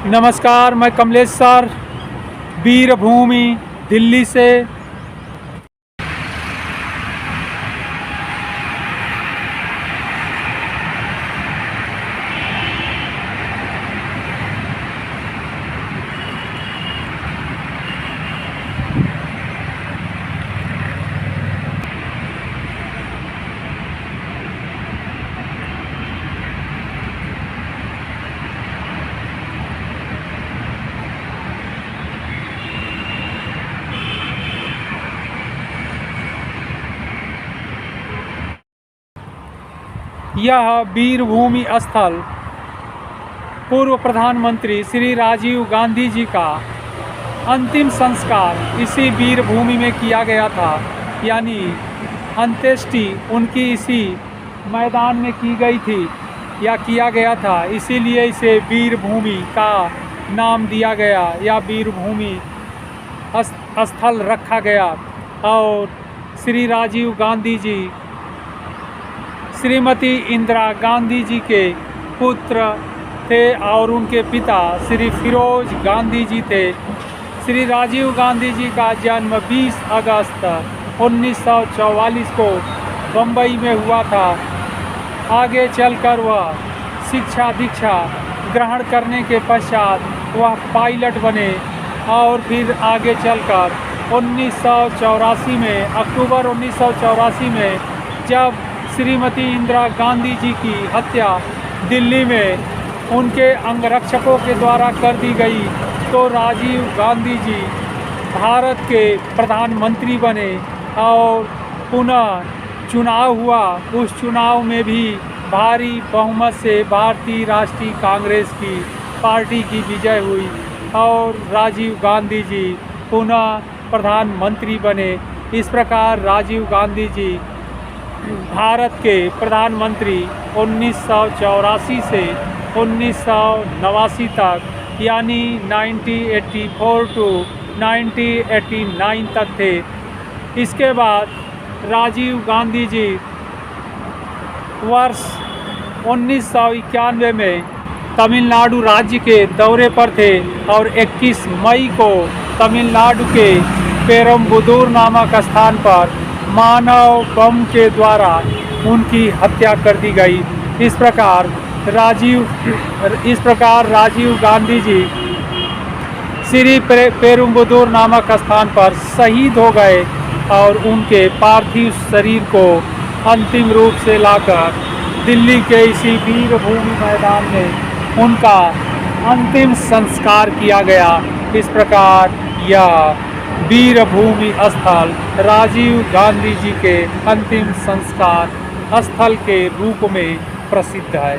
नमस्कार, मैं कमलेश सर, वीरभूमि दिल्ली से। यह वीरभूमि स्थल पूर्व प्रधानमंत्री श्री राजीव गांधी जी का अंतिम संस्कार इसी वीरभूमि में किया गया था, यानी अंत्येष्टि उनकी इसी मैदान में की गई थी या किया गया था। इसीलिए इसे वीरभूमि का नाम दिया गया या वीरभूमि स्थल रखा गया। और श्री राजीव गांधी जी श्रीमती इंदिरा गांधी जी के पुत्र थे और उनके पिता श्री फिरोज गांधी जी थे। श्री राजीव गांधी जी का जन्म 20 अगस्त 1944 को बम्बई में हुआ था। आगे चलकर वह शिक्षा दीक्षा ग्रहण करने के पश्चात वह पायलट बने और फिर आगे चलकर 1984 में अक्टूबर 1984 में जब श्रीमती इंदिरा गांधी जी की हत्या दिल्ली में उनके अंगरक्षकों के द्वारा कर दी गई तो राजीव गांधी जी भारत के प्रधानमंत्री बने और पुनः चुनाव हुआ। उस चुनाव में भी भारी बहुमत से भारतीय राष्ट्रीय कांग्रेस की पार्टी की विजय हुई और राजीव गांधी जी पुनः प्रधानमंत्री बने। इस प्रकार राजीव गांधी जी भारत के प्रधानमंत्री 1984 से 1989 तक यानी 1984 टू 1989 तक थे। इसके बाद राजीव गांधी जी वर्ष 1991 में तमिलनाडु राज्य के दौरे पर थे और 21 मई को तमिलनाडु के पेरम्बुदूर नामक स्थान पर मानव बम के द्वारा उनकी हत्या कर दी गई। इस प्रकार राजीव गांधी जी श्री पेरुम्बुदूर नामक स्थान पर शहीद हो गए और उनके पार्थिव शरीर को अंतिम रूप से लाकर दिल्ली के इसी वीरभूमि मैदान में उनका अंतिम संस्कार किया गया। इस प्रकार यह वीरभूमि स्थल राजीव गांधी जी के अंतिम संस्कार स्थल के रूप में प्रसिद्ध है।